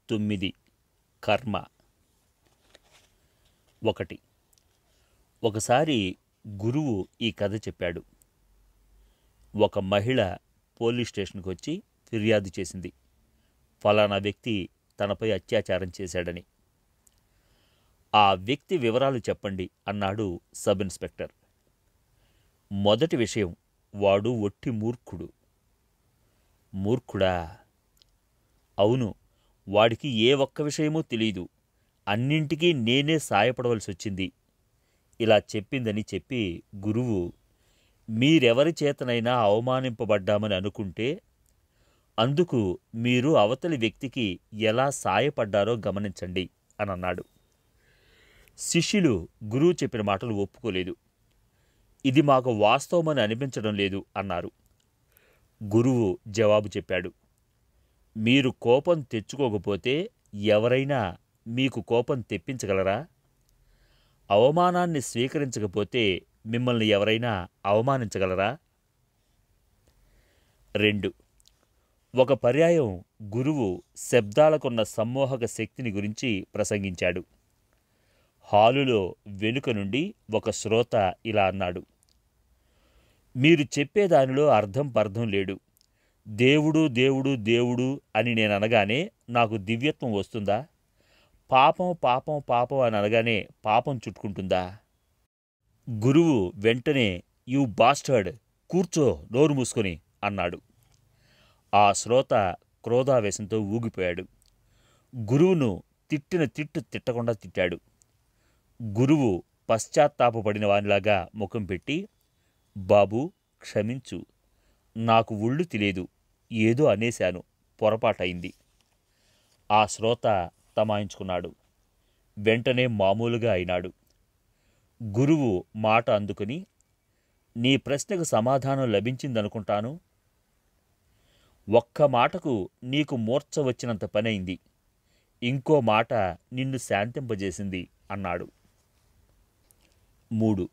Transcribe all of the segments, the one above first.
9. కర్మ. 1. ఒకసారి గురువు ఈ కథ చెప్పాడు. ఒక మహిళ పోలీస్ స్టేషన్కి వచ్చి ఫిర్యాదు చేసింది, ఫలానా వ్యక్తి తనపై అత్యాచారం చేశాడని. ఆ వ్యక్తి వివరాలు చెప్పండి అన్నాడు సబ్ ఇన్స్పెక్టర్. మొదటి విషయం, వాడు ఒట్టి మూర్ఖుడు. మూర్ఖుడా? అవును, వాడికి ఏ ఒక్క విషయమూ తెలీదు, అన్నింటికీ నేనే సాయపడవలసి వచ్చింది. ఇలా చెప్పిందని చెప్పి గురువు, మీరెవరి చేతనైనా అవమానింపబడ్డామని అనుకుంటే అందుకు మీరు అవతలి వ్యక్తికి ఎలా సాయపడ్డారో గమనించండి అని అన్నాడు. శిష్యులు గురువు చెప్పిన మాటలు ఒప్పుకోలేదు. ఇది మాకు వాస్తవమని అనిపించడం లేదు అన్నారు. గురువు జవాబు చెప్పాడు, మీరు కోపం తెచ్చుకోకపోతే ఎవరైనా మీకు కోపం తెప్పించగలరా? అవమానాన్ని స్వీకరించకపోతే మిమ్మల్ని ఎవరైనా అవమానించగలరా? 2. ఒక పర్యాయం గురువు శబ్దాలకున్న సమ్మోహక శక్తిని గురించి ప్రసంగించాడు. హాలులో వెనుక నుండి ఒక శ్రోత ఇలా అన్నాడు, మీరు చెప్పేదానిలో అర్థం పర్థం లేడు. దేవుడు దేవుడు దేవుడు అని నేను అనగానే నాకు దివ్యత్వం వస్తుందా? పాపం పాపం పాపం అని అనగానే పాపం చుట్టుకుంటుందా? గురువు వెంటనే, యూ బాస్టర్డ్, కూర్చో నోరు మూసుకొని అన్నాడు. ఆ శ్రోత క్రోధావేశంతో ఊగిపోయాడు. గురువును తిట్టిన తిట్టు తిట్టకుండా తిట్టాడు. గురువు పశ్చాత్తాపపడిన వానిలాగా ముఖం పెట్టి, బాబూ క్షమించు, నాకు ఒళ్ళు తెలియదు, ఏదో అనేశాను, పొరపాటయింది. ఆ శ్రోత తమాయించుకున్నాడు. వెంటనే మామూలుగా అయినాడు. గురువు మాట అందుకుని, నీ ప్రశ్నకు సమాధానం లభించిందనుకుంటాను. ఒక్క మాటకు నీకు మూర్ఛ వచ్చినంత పనైంది, ఇంకో మాట నిన్ను శాంతింపజేసింది అన్నాడు. 3.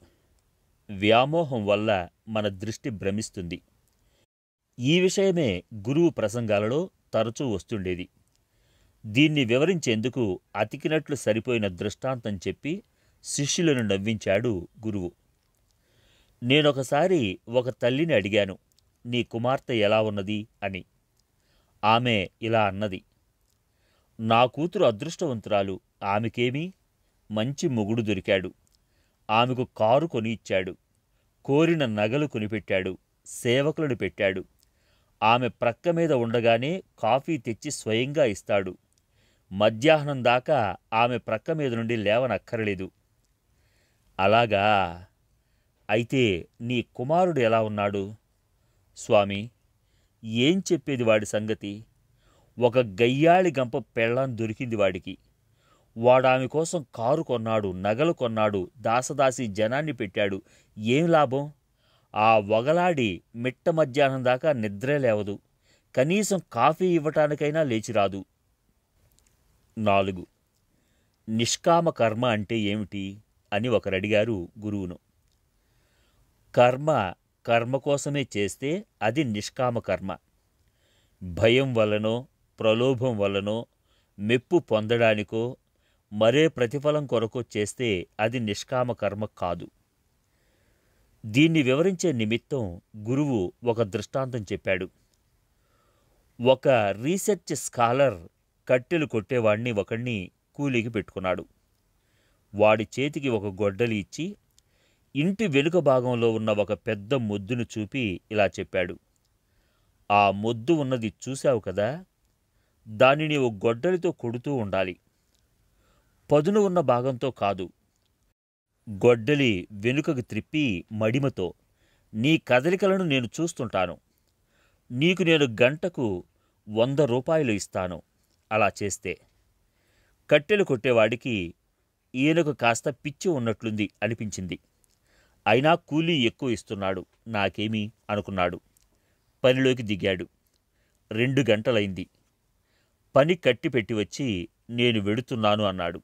వ్యామోహం వల్ల మన దృష్టి భ్రమిస్తుంది. ఈ విషయమే గురువు ప్రసంగాలలో తరచూ వస్తుండేది. దీన్ని వివరించేందుకు అతికినట్లు సరిపోయిన దృష్టాంతం చెప్పి శిష్యులను నవ్వించాడు గురువు. నేనొకసారి ఒక తల్లిని అడిగాను, నీ కుమార్తె ఎలా ఉన్నది అని. ఆమె ఇలా అన్నది, నా కూతురు అదృష్టవంతురాలు, ఆమెకేమీ, మంచి మొగుడు దొరికాడు, ఆమెకు కారు కొని ఇచ్చాడు, కోరిన నగలు కొనిపెట్టాడు, సేవకులను పెట్టాడు, ఆమె ప్రక్క మీద ఉండగానే కాఫీ తెచ్చి స్వయంగా ఇస్తాడు, మధ్యాహ్నం దాకా ఆమె ప్రక్క మీద నుండి లేవనక్కరలేదు. అలాగా? అయితే నీ కుమారుడు ఎలా ఉన్నాడు? స్వామి, ఏం చెప్పేది వాడి సంగతి? ఒక గయ్యాళి గంప పెళ్ళాం దొరికింది వాడికి. వాడామె కోసం కారు కొన్నాడు, నగలు కొన్నాడు, దాసదాసి జనాన్ని పెట్టాడు. ఏం లాభం? ఆ వగలాడి మిట్ట మధ్యాహ్నం దాకా నిద్రే లేవదు, కనీసం కాఫీ ఇవ్వటానికైనా లేచిరాదు. 4. నిష్కామ కర్మ అంటే ఏమిటి అని ఒకరడిగారు గురువును. కర్మ కర్మ కోసమే చేస్తే అది నిష్కామ కర్మ. భయం వల్లనో, ప్రలోభం వల్లనో, మెప్పు పొందడానికో, మరే ప్రతిఫలం కొరకో చేస్తే అది నిష్కామ కర్మ కాదు. దీన్ని వివరించే నిమిత్తం గురువు ఒక దృష్టాంతం చెప్పాడు. ఒక రీసెర్చ్ స్కాలర్ కట్టెలు కొట్టేవాడిని ఒకణ్ణి కూలీకి పెట్టుకున్నాడు. వాడి చేతికి ఒక గొడ్డలి ఇచ్చి ఇంటి వెనుక భాగంలో ఉన్న ఒక పెద్ద మొద్దును చూపి ఇలా చెప్పాడు, ఆ మొద్దు ఉన్నది చూశావు కదా, దానిని ఓ గొడ్డలితో కొడుతూ ఉండాలి. పదును ఉన్న భాగంతో కాదు. గొడ్డలి వెనుకకు త్రిప్పి మడిమతో, నీ కదలికలను నేను చూస్తుంటాను, నీకు నేను గంటకు 100 రూపాయలు ఇస్తాను అలా చేస్తే. కట్టెలు కొట్టేవాడికి ఈయనకు కాస్త పిచ్చి ఉన్నట్లుంది అనిపించింది. అయినా కూలీ ఎక్కువ ఇస్తున్నాడు, నాకేమీ అనుకున్నాడు. పనిలోకి దిగాడు. 2 గంటలైంది. పని కట్టిపెట్టి వచ్చి, నేను వెడుతున్నాను అన్నాడు.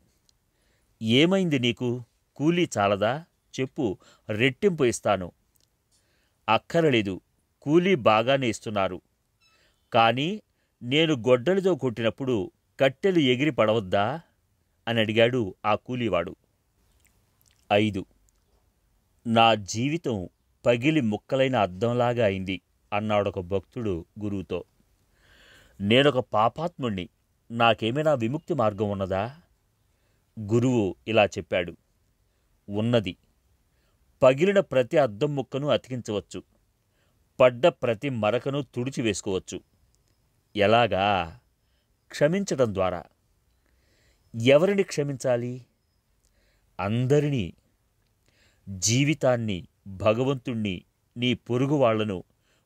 ఏమైంది నీకు? కూలీ చాలదా? చెప్పు, రెట్టింపు ఇస్తాను. అక్కరలేదు, కూలీ బాగానే ఇస్తున్నారు. కానీ నేను గొడ్డలితో కొట్టినప్పుడు కట్టెలు ఎగిరి పడవద్దా అని అడిగాడు ఆ కూలీవాడు. 5. నా జీవితం పగిలి ముక్కలైన అద్దంలాగా అయింది అన్నాడొక భక్తుడు గురువుతో. నేనొక పాపాత్ముణ్ణి, నాకేమైనా విముక్తి మార్గం ఉన్నదా? గురువు ఇలా చెప్పాడు, ఉన్నది. పగిలిన ప్రతి అద్దం ముక్కను అతికించవచ్చు, పడ్డ ప్రతి మరకను తుడిచివేసుకోవచ్చు. ఎలాగా? క్షమించడం ద్వారా. ఎవరిని క్షమించాలి? అందరినీ. జీవితాన్ని, భగవంతుణ్ణి, నీ పొరుగు వాళ్లను,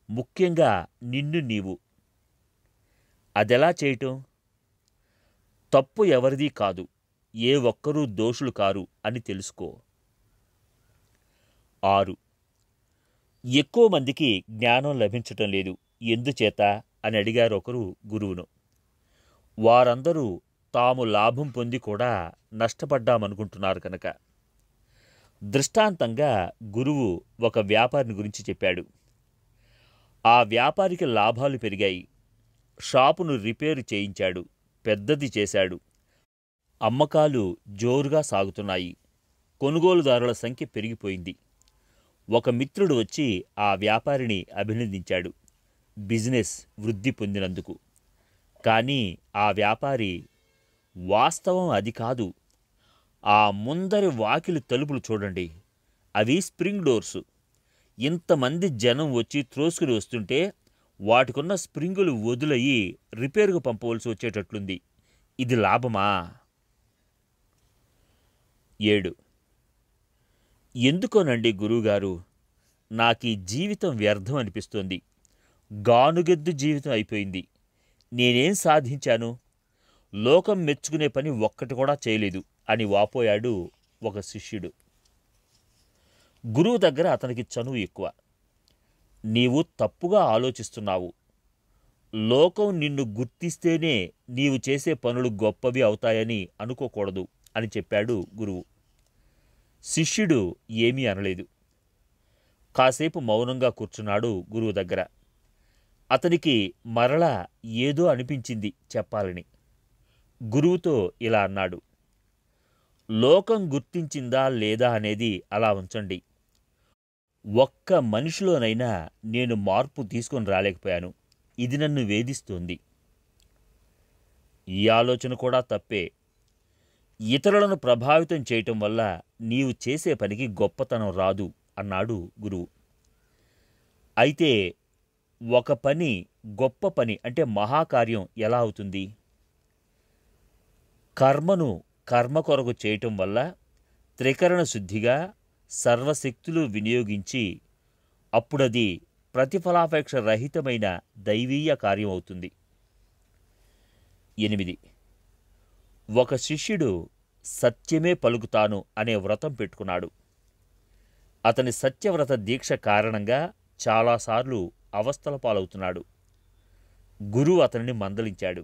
ముఖ్యంగా నిన్ను నీవు. అదెలా చేయటం? తప్పు ఎవరిదీ కాదు, ఏ ఒక్కరూ దోషులు కారు అని తెలుసుకో. 6. ఎక్కువ మందికి జ్ఞానం లభించటం లేదు, ఎందుచేత అని అడిగారు ఒకరు గురువును. వారందరూ తాము లాభం పొంది కూడా నష్టపడ్డామనుకుంటున్నారు కనుక. దృష్టాంతంగా గురువు ఒక వ్యాపారిని గురించి చెప్పాడు. ఆ వ్యాపారికి లాభాలు పెరిగాయి. షాపును రిపేరు చేయించాడు, పెద్దది చేశాడు. అమ్మకాలు జోరుగా సాగుతున్నాయి. కొనుగోలుదారుల సంఖ్య పెరిగిపోయింది. ఒక మిత్రుడు వచ్చి ఆ వ్యాపారిని అభినందించాడు బిజినెస్ వృద్ధి పొందినందుకు. కానీ ఆ వ్యాపారి, వాస్తవం అది కాదు, ఆ ముందరి వాకిలి తలుపులు చూడండి, అవి స్ప్రింగ్ డోర్సు. ఇంతమంది జనం వచ్చి త్రోసుకుని వస్తుంటే వాటికున్న స్ప్రింగులు వదులయ్యి రిపేరుకు పంపవలసి వచ్చేటట్లుంది. ఇది లాభమా? 7. ఎందుకోనండి గురువుగారు, నాకీ జీవితం వ్యర్థం అనిపిస్తోంది. గానుగెద్దు జీవితం అయిపోయింది. నేనేం సాధించాను? లోకం మెచ్చుకునే పని ఒక్కటి కూడా చేయలేదు అని వాపోయాడు ఒక శిష్యుడు. గురువు దగ్గర అతనికి చనువు ఎక్కువ. నీవు తప్పుగా ఆలోచిస్తున్నావు. లోకం నిన్ను గుర్తిస్తేనే నీవు చేసే పనులు గొప్పవి అవుతాయని అనుకోకూడదు అని చెప్పాడు గురువు. శిష్యుడు ఏమీ అనలేదు. కాసేపు మౌనంగా కూర్చున్నాడు గురువు దగ్గర. అతనికి మరలా ఏదో అనిపించింది చెప్పాలని. గురువుతో ఇలా అన్నాడు, లోకం గుర్తించిందా లేదా అనేది అలా ఉంచండి. ఒక్క మనిషిలోనైనా నేను మార్పు తీసుకొని రాలేకపోయాను. ఇది నన్ను వేధిస్తోంది. ఈ ఆలోచన కూడా తప్పే. ఇతరులను ప్రభావితం చేయటం వల్ల నీవు చేసే పనికి గొప్పతనం రాదు అన్నాడు గురువు. అయితే ఒక పని గొప్ప పని అంటే మహాకార్యం ఎలా అవుతుంది? కర్మను కర్మ కొరకు చేయటం వల్ల త్రికరణ శుద్ధిగా సర్వశక్తులు వినియోగించి అప్పుడది ప్రతిఫలాపేక్ష రహితమైన దైవీయ కార్యం అవుతుంది. 8. ఒక శిష్యుడు సత్యమే పలుకుతాను అనే వ్రతం పెట్టుకున్నాడు. అతని సత్యవ్రత దీక్ష కారణంగా చాలాసార్లు అవస్థల పాలవుతున్నాడు. గురువు అతనిని మందలించాడు.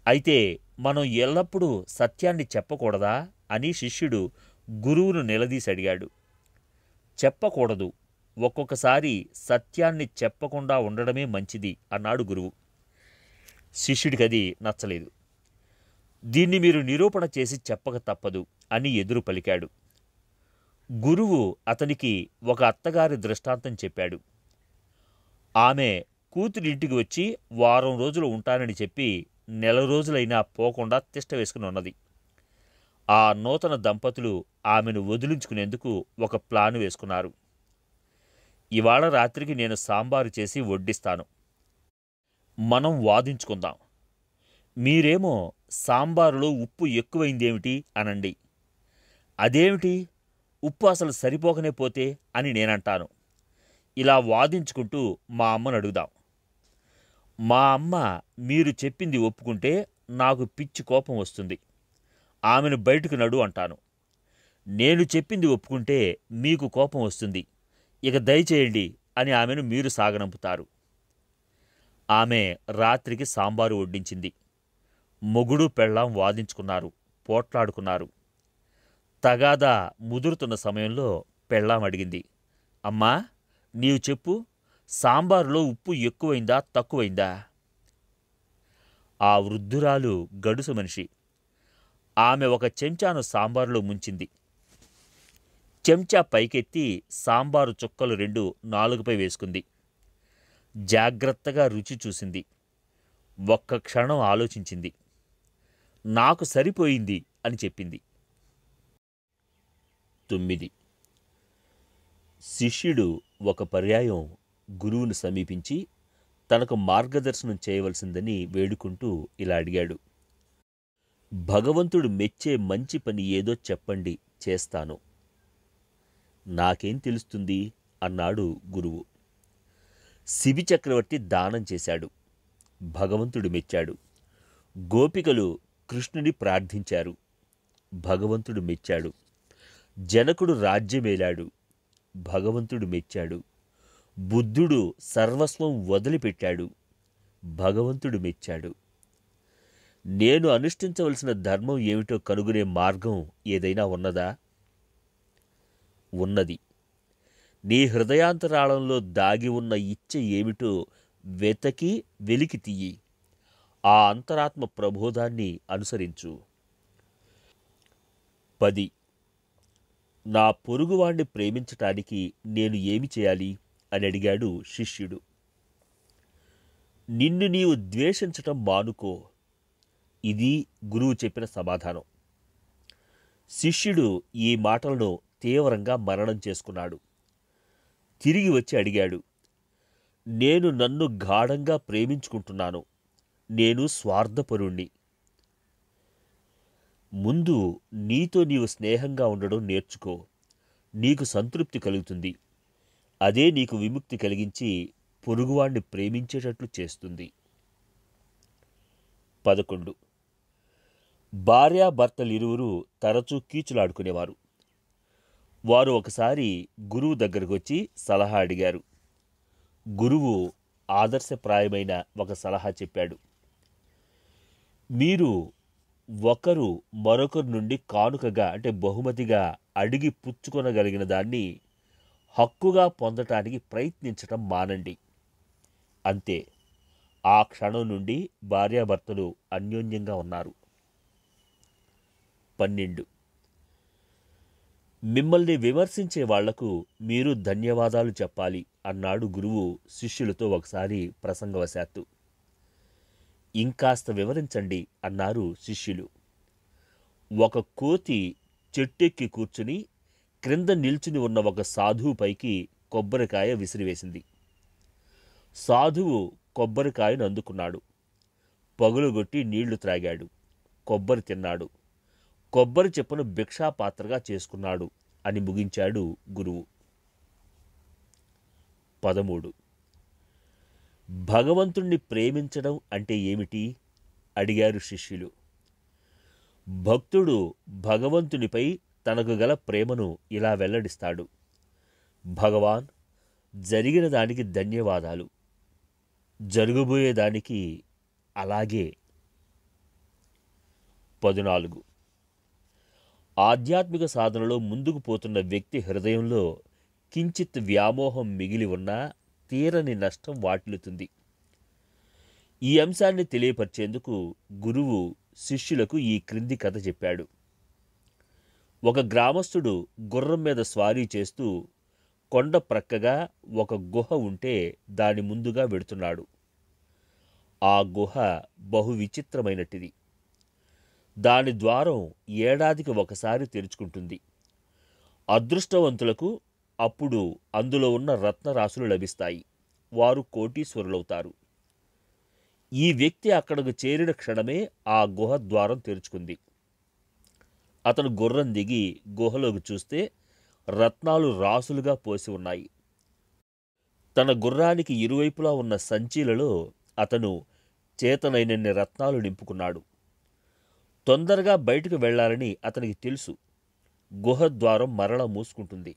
అయితే మనం ఎల్లప్పుడూ సత్యాన్ని చెప్పకూడదా అని శిష్యుడు గురువును నిలదీసి అడిగాడు. చెప్పకూడదు, ఒక్కొక్కసారి సత్యాన్ని చెప్పకుండా ఉండడమే మంచిది అన్నాడు గురువు. శిష్యుడికది నచ్చలేదు. దీన్ని మీరు నిరూపణ చేసి చెప్పక తప్పదు అని ఎదురు పలికాడు. గురువు అతనికి ఒక అత్తగారి దృష్టాంతం చెప్పాడు. ఆమె కూతురింటికి వచ్చి వారం రోజులు ఉంటానని చెప్పి నెల రోజులైనా పోకుండా తిష్ట వేసుకుని ఉన్నది. ఆ నూతన దంపతులు ఆమెను వదిలించుకునేందుకు ఒక ప్లాను వేసుకున్నారు. ఇవాళ రాత్రికి నేను సాంబారు చేసి వడ్డిస్తాను, మనం వాదించుకుందాం. మీరేమో సాంబారులో ఉప్పు ఎక్కువైందేమిటి అనండి. అదేమిటి, ఉప్పు అసలు సరిపోకనే పోతే అని నేనంటాను. ఇలా వాదించుకుంటూ మా అమ్మను అడుగుదాం. మా అమ్మ మీరు చెప్పింది ఒప్పుకుంటే నాకు పిచ్చి కోపం వస్తుంది, ఆమెను బయటకు నడు అంటాను. నేను చెప్పింది ఒప్పుకుంటే మీకు కోపం వస్తుంది, ఇక దయచేయండి అని ఆమెను మీరు సాగనంపుతారు. ఆమె రాత్రికి సాంబారు వడ్డించింది. మొగుడు పెళ్ళాం వాదించుకున్నారు, పోట్లాడుకున్నారు. తగాదా ముదురుతున్న సమయంలో పెళ్ళాం అడిగింది, అమ్మా నీవు చెప్పు, సాంబారులో ఉప్పు ఎక్కువైందా తక్కువైందా? ఆ వృద్ధురాలు గడుసు మనిషి. ఆమె ఒక చెంచాను సాంబారులో ముంచింది. చెంచా పైకెత్తి సాంబారు చుక్కలు 2 నాలుకపై వేసుకుంది. జాగ్రత్తగా రుచి చూసింది. ఒక్క క్షణం ఆలోచించింది. నాకు సరిపోయింది అని చెప్పింది. 9. శిష్యుడు ఒక పర్యాయం గురువును సమీపించి తనకు మార్గదర్శనం చేయవలసిందని వేడుకుంటూ ఇలా అడిగాడు. భగవంతుడు మెచ్చే మంచి పని ఏదో చెప్పండి, చేస్తాను. నాకేం తెలుస్తుంది అన్నాడు గురువు. శిబి చక్రవర్తి దానం చేశాడు. భగవంతుడు మెచ్చాడు. గోపికలు కృష్ణుని ప్రార్థించారు. భగవంతుడు మెచ్చాడు. జనకుడు రాజ్యమేలాడు. భగవంతుడు మెచ్చాడు. బుద్ధుడు సర్వస్వం వదిలిపెట్టాడు. భగవంతుడు మెచ్చాడు. నేను అనుష్ఠించవలసిన ధర్మం ఏమిటో కనుగొనే మార్గం ఏదైనా ఉన్నదా? ఉన్నది. నీ హృదయాంతరాళంలో దాగి ఉన్న ఇచ్చ ఏమిటో వెలికి తీయి. ఆ అంతరాత్మ ప్రబోధాన్ని అనుసరించు. 10. నా పొరుగువాణ్ణి ప్రేమించటానికి నేను ఏమి చేయాలి అని అడిగాడు శిష్యుడు. నిన్ను నీవు ద్వేషించటం మానుకో. ఇది గురువు చెప్పిన సమాధానం. శిష్యుడు ఈ మాటలను తీవ్రంగా మననం చేసుకున్నాడు. తిరిగి వచ్చి అడిగాడు, నేను నన్ను గాఢంగా ప్రేమించుకుంటున్నాను. నేను స్వార్థపరుణ్ణి. ముందు నీతో నీవు స్నేహంగా ఉండడం నేర్చుకో. నీకు సంతృప్తి కలుగుతుంది. అదే నీకు విముక్తి కలిగించి పొరుగువాణ్ణి ప్రేమించేటట్లు చేస్తుంది. 11. భార్యాభర్తలిరువురు తరచూ కీచులాడుకునేవారు. వారు ఒకసారి గురువు దగ్గరకు వచ్చి సలహా అడిగారు. గురువు ఆదర్శప్రాయమైన ఒక సలహా చెప్పాడు. మీరు ఒకరు మరొకరి నుండి కానుకగా అంటే బహుమతిగా అడిగి పుచ్చుకొనగలిగిన దాన్ని హక్కుగా పొందటానికి ప్రయత్నించటం మానండి. అంతే. ఆ క్షణం నుండి భార్యాభర్తలు అన్యోన్యంగా ఉన్నారు. 12. మిమ్మల్ని విమర్శించే వాళ్లకు మీరు ధన్యవాదాలు చెప్పాలి అన్నాడు గురువు శిష్యులతో ఒకసారి ప్రసంగవశాత్తు. ఇంకాస్త వివరించండి అన్నారు శిష్యులు. ఒక కోతి చెట్టెక్కి కూర్చుని క్రింద నిల్చుని ఉన్న ఒక సాధువుపైకి కొబ్బరికాయ విసిరివేసింది. సాధువు కొబ్బరికాయను అందుకున్నాడు. పగులుగొట్టి నీళ్లు త్రాగాడు. కొబ్బరి తిన్నాడు. కొబ్బరి చెప్పును భిక్షాపాత్రగా చేసుకున్నాడు అని ముగించాడు గురువు. 13. భగవంతుణ్ణి ప్రేమించడం అంటే ఏమిటి అడిగారు శిష్యులు. భక్తుడు భగవంతునిపై తనకు గల ప్రేమను ఇలా వెల్లడిస్తాడు. భగవాన్, జరిగిన దానికి ధన్యవాదాలు. జరగబోయేదానికి అలాగే. 14. ఆధ్యాత్మిక సాధనలో ముందుకు పోతున్న వ్యక్తి హృదయంలో కించిత్ వ్యామోహం మిగిలి ఉన్నా తీరని నష్టం వాటిల్లుతుంది. ఈ అంశాన్ని తెలియపరిచేందుకు గురువు శిష్యులకు ఈ క్రింది కథ చెప్పాడు. ఒక గ్రామస్థుడు గుర్రం మీద స్వారీ చేస్తూ కొండ ప్రక్కగా ఒక గుహ ఉంటే దాని ముందుగా వెడుతున్నాడు. ఆ గుహ బహు విచిత్రమైనటిది. దాని ద్వారం ఏడాదికి ఒకసారి తెరుచుకుంటుంది. అదృష్టవంతులకు అప్పుడు అందులో ఉన్న రత్నరాశులు లభిస్తాయి. వారు కోటీశ్వరులవుతారు. ఈ వ్యక్తి అక్కడకు చేరిన క్షణమే ఆ గుహ ద్వారం తెరుచుకుంది. అతను గుర్రం దిగి గుహలోకి చూస్తే రత్నాలు రాసులుగా పోసి ఉన్నాయి. తన గుర్రానికి ఇరువైపులా ఉన్న సంచీలలో అతను చేతనైనన్ని రత్నాలు నింపుకున్నాడు. తొందరగా బయటకు వెళ్లాలని అతనికి తెలుసు. గుహద్వారం మరల మూసుకుంటుంది.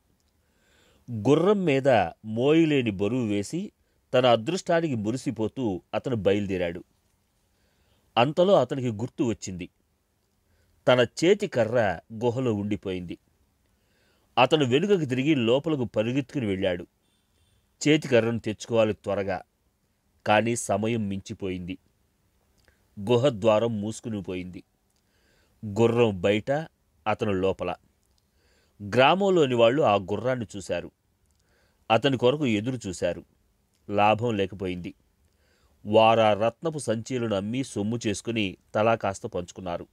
గుర్రం మీద మోయలేని బరువు వేసి తన అదృష్టానికి మురిసిపోతూ అతను బయలుదేరాడు. అంతలో అతనికి గుర్తు వచ్చింది. తన చేతి కర్ర గుహలో ఉండిపోయింది. అతను వెనుకకు తిరిగి లోపలకు పరుగెత్తుకుని వెళ్ళాడు. చేతి కర్రను తెచ్చుకోవాలి త్వరగా. కానీ సమయం మించిపోయింది. గుహద్వారం మూసుకునిపోయింది. గుర్రం బయట, అతను లోపల. గ్రామంలోని వాళ్ళు ఆ గుర్రాన్ని చూశారు. అతని కొరకు ఎదురు చూశారు. లాభం లేకపోయింది. వారా రత్నపు సంచీలను అమ్మి సొమ్ము చేసుకుని తలా కాస్త పంచుకున్నారు.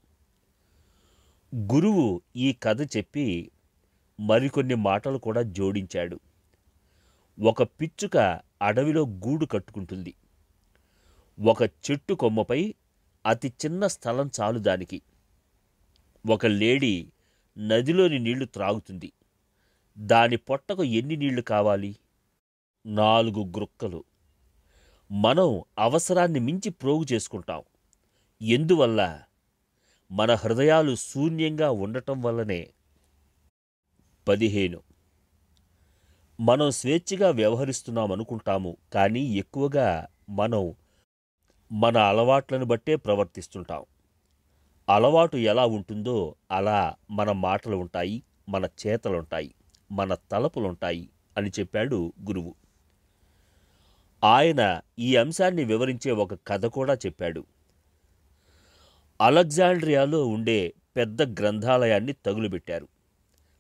గురువు ఈ కథ చెప్పి మరికొన్ని మాటలు కూడా జోడించాడు. ఒక పిచ్చుక అడవిలో గూడు కట్టుకుంటుంది. ఒక చెట్టు కొమ్మపై అతి చిన్న స్థలం చాలు దానికి. ఒక లేడీ నదిలోని నీళ్లు త్రాగుతుంది. దాని పొట్టకు ఎన్ని నీళ్లు కావాలి? 4 గ్రుక్కలు. మనం అవసరాన్ని మించి ప్రోగు చేసుకుంటాం. ఎందువల్ల? మన హృదయాలు శూన్యంగా ఉండటం వల్లనే. 15. మనం స్వేచ్ఛగా వ్యవహరిస్తున్నామనుకుంటాము, కానీ ఎక్కువగా మనం మన అలవాట్లను బట్టే ప్రవర్తిస్తుంటాం. అలవాటు ఎలా ఉంటుందో అలా మన మాటలు ఉంటాయి, మన చేతలుంటాయి, మన తలపులుంటాయి అని చెప్పాడు గురువు. ఆయన ఈ అంశాన్ని వివరించే ఒక కథ కూడా చెప్పాడు. అలెగ్జాండ్రియాలో ఉండే పెద్ద గ్రంథాలయాన్ని తగులుబెట్టారు.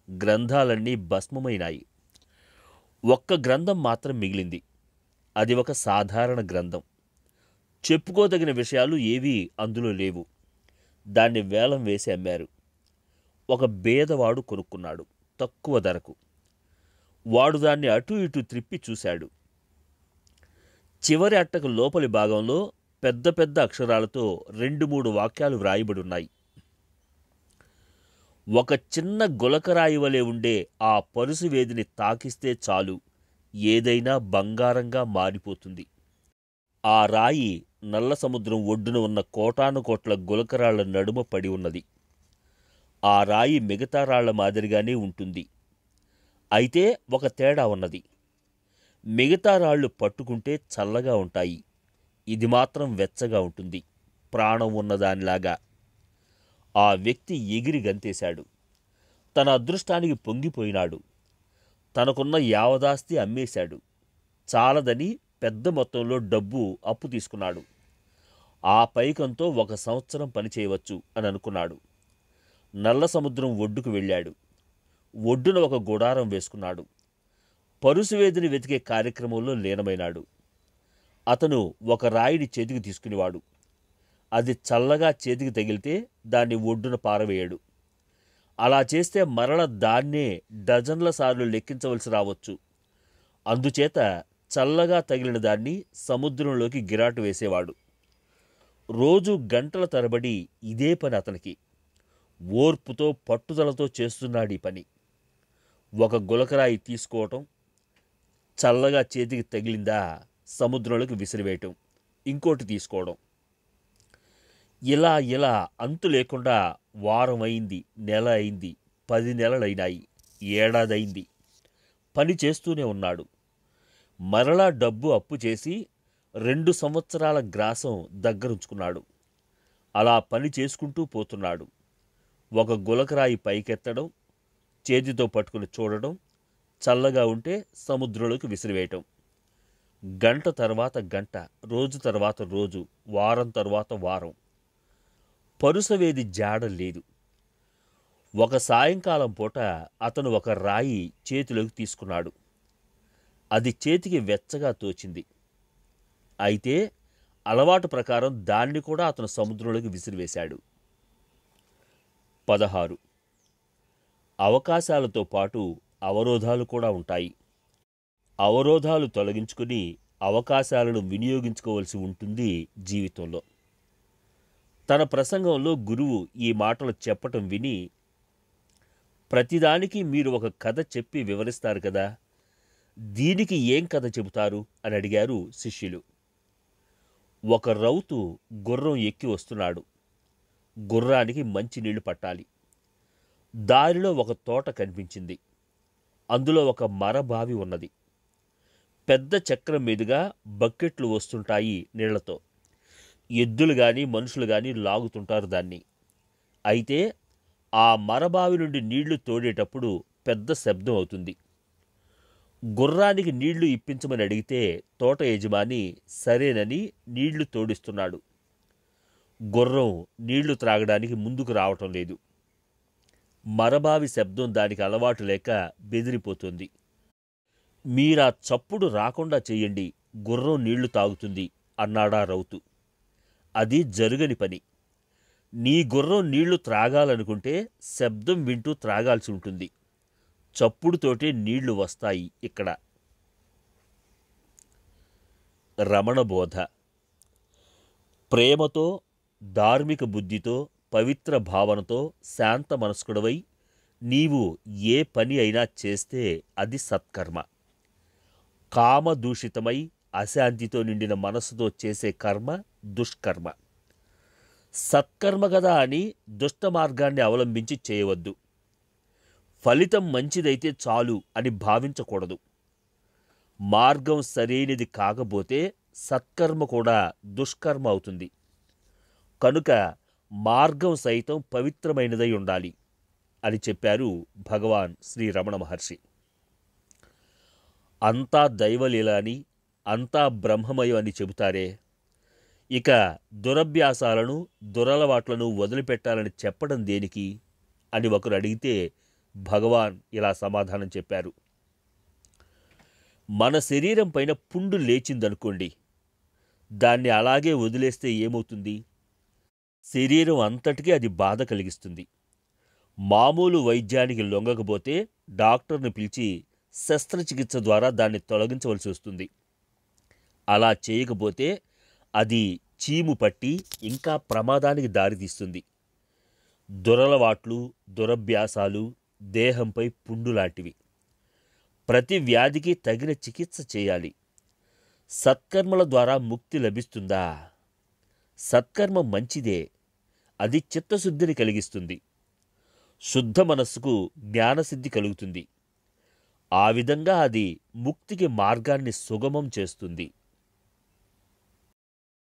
గ్రంథాలన్నీ భస్మమైనాయి. ఒక్క గ్రంథం మాత్రం మిగిలింది. అది ఒక సాధారణ గ్రంథం. చెప్పుకోదగిన విషయాలు ఏవీ అందులో లేవు. దాన్ని వేలం వేసి అమ్మారు. ఒక బేదవాడు కొనుక్కున్నాడు, తక్కువ ధరకు. వాడు దాన్ని అటూ ఇటూ త్రిప్పి చూశాడు. చివరి అట్టకు లోపలి భాగంలో పెద్ద పెద్ద అక్షరాలతో 2-3 వాక్యాలు వ్రాయబడున్నాయి. ఒక చిన్న గులకరాయి వలె ఉండే ఆ పరుసువేదిని తాకిస్తే చాలు, ఏదైనా బంగారంగా మారిపోతుంది. ఆ రాయి నల్ల సముద్రం ఒడ్డున ఉన్న కోటానుకోట్ల గులకరాళ్ల నడుమ పడి ఉన్నది. ఆ రాయి మిగతా రాళ్ల మాదిరిగానే ఉంటుంది. అయితే ఒక తేడా ఉన్నది. మిగతా రాళ్ళు పట్టుకుంటే చల్లగా ఉంటాయి. ఇది మాత్రం వెచ్చగా ఉంటుంది, ప్రాణం ఉన్నదానిలాగా. ఆ వ్యక్తి ఎగిరి గంతేశాడు. తన అదృష్టానికి పొంగిపోయినాడు. తనకున్న యావదాస్తి అమ్మేశాడు. చాలదని పెద్ద మొత్తంలో డబ్బు అప్పు తీసుకున్నాడు. ఆ పైకంతో 1 సంవత్సరం పనిచేయవచ్చు అని అనుకున్నాడు. నల్ల సముద్రం ఒడ్డుకు వెళ్ళాడు. ఒడ్డున ఒక గుడారం వేసుకున్నాడు. పరుసువేదిని వెతికే కార్యక్రమంలో లీనమైనాడు. అతను ఒక రాయిని చేతికి తీసుకునేవాడు. అది చల్లగా చేతికి తగిలితే దాన్ని ఒడ్డున పారవేయడు. అలా చేస్తే మరల దాన్నే డజన్ల సార్లు లెక్కించవలసి రావచ్చు. అందుచేత చల్లగా తగిలిన దాన్ని సముద్రంలోకి గిరాటు వేసేవాడు. రోజు గంటల తరబడి ఇదే పని అతనికి. ఓర్పుతో పట్టుదలతో చేస్తున్నాడీ పని. ఒక గులకరాయి తీసుకోవటం, చల్లగా చేతికి తగిలిందా సముద్రంలోకి విసిరివేయటం, ఇంకోటి తీసుకోవడం. ఇలా ఇలా అంతు లేకుండా వారం అయింది, నెల అయింది, 10 నెలలైనాయి, ఏడాదైంది. పని చేస్తూనే ఉన్నాడు. మరలా డబ్బు అప్పు చేసి 2 సంవత్సరాల గ్రాసం దగ్గరుంచుకున్నాడు. అలా పని చేసుకుంటూ పోతున్నాడు. ఒక గులకరాయి పైకెత్తడం, చేతితో పట్టుకుని చూడడం, చల్లగా ఉంటే సముద్రంలోకి విసిరివేయటం. గంట తర్వాత గంట, రోజు తర్వాత రోజు, వారం తర్వాత వారం. పరుసవేది జాడ లేదు. ఒక సాయంకాలం పూట అతను ఒక రాయి చేతిలోకి తీసుకున్నాడు. అది చేతికి వెచ్చగా తోచింది. అయితే అలవాటు ప్రకారం దాన్ని కూడా అతను సముద్రంలోకి విసిరివేశాడు. 16. అవకాశాలతో పాటు అవరోధాలు కూడా ఉంటాయి. అవరోధాలు తొలగించుకుని అవకాశాలను వినియోగించుకోవలసి ఉంటుంది జీవితంలో. తన ప్రసంగంలో గురువు ఈ మాటలు చెప్పటం విని, ప్రతిదానికి మీరు ఒక కథ చెప్పి వివరిస్తారు కదా, దీనికి ఏం కథ చెబుతారు అని అడిగారు శిష్యులు. ఒక రౌతు గుర్రం ఎక్కి వస్తున్నాడు. గుర్రానికి మంచినీళ్లు పట్టాలి. దారిలో ఒక తోట కనిపించింది. అందులో ఒక మరబావి ఉన్నది. పెద్ద చక్రం మీదుగా బకెట్లు వస్తుంటాయి నీళ్లతో. ఎద్దులు గాని మనుషులు గాని లాగుతుంటారు దాన్ని. అయితే ఆ మరబావి నుండి నీళ్లు తోడేటప్పుడు పెద్ద శబ్దం అవుతుంది. గుర్రానికి నీళ్లు ఇప్పించమని అడిగితే తోట యజమాని సరేనని నీళ్లు తోడిస్తున్నాడు. గుర్రం నీళ్లు త్రాగడానికి ముందుకు రావటం లేదు. మరబావి శబ్దం దానికి అలవాటు లేక బెదిరిపోతుంది. మీరా చప్పుడు రాకుండా చెయ్యండి, గుర్రం నీళ్లు తాగుతుంది అన్నాడా రౌతు. అది జరుగని పని. నీ గుర్రం నీళ్లు త్రాగాలనుకుంటే శబ్దం వింటూ త్రాగాల్సి ఉంటుంది. చప్పుడుతోటే నీళ్లు వస్తాయి ఇక్కడ. రమణబోధ. ప్రేమతో, ధార్మిక బుద్ధితో, పవిత్ర భావనతో శాంత మనస్కుడవై నీవు ఏ పని అయినా చేస్తే అది సత్కర్మ. కామదూషితమై అశాంతితో నిండిన మనస్సుతో చేసే కర్మ దుష్కర్మ. సత్కర్మ కదా అని దుష్ట మార్గాన్ని అవలంబించి చేయవద్దు. ఫలితం మంచిదైతే చాలు అని భావించకూడదు. మార్గం సరైనది కాకపోతే సత్కర్మ కూడా దుష్కర్మ అవుతుంది. కనుక మార్గం సైతం పవిత్రమైనదై ఉండాలి అని చెప్పారు భగవాన్ శ్రీ రమణ మహర్షి. అంతా దైవలీల అని, అంతా బ్రహ్మమయం అని చెబుతారే, ఇక దురభ్యాసాలను, దురలవాట్లను వదిలిపెట్టాలని చెప్పడం దేనికి అని ఒకరు అడిగితే భగవాన్ ఇలా సమాధానం చెప్పారు. మన శరీరం పైన పుండు లేచిందనుకోండి, దాన్ని అలాగే వదిలేస్తే ఏమవుతుంది? శరీరం అంతటికీ అది బాధ కలిగిస్తుంది. మామూలు వైద్యానికి లొంగకపోతే డాక్టర్ని పిలిచి శస్త్రచికిత్స ద్వారా దాన్ని తొలగించవలసి వస్తుంది. అలా చేయకపోతే అది చీము పట్టి ఇంకా ప్రమాదానికి దారితీస్తుంది. దురలవాట్లు, దురభ్యాసాలు దేహంపై పుండు లాంటివి. ప్రతి వ్యాధికి తగిన చికిత్స చేయాలి. సత్కర్మల ద్వారా ముక్తి లభిస్తుందా? సత్కర్మ మంచిదే, అది చిత్తశుద్ధిని కలిగిస్తుంది. శుద్ధ మనస్సుకు జ్ఞానసిద్ధి కలుగుతుంది. ఆ విధంగా అది ముక్తికి మార్గాన్ని సుగమం చేస్తుంది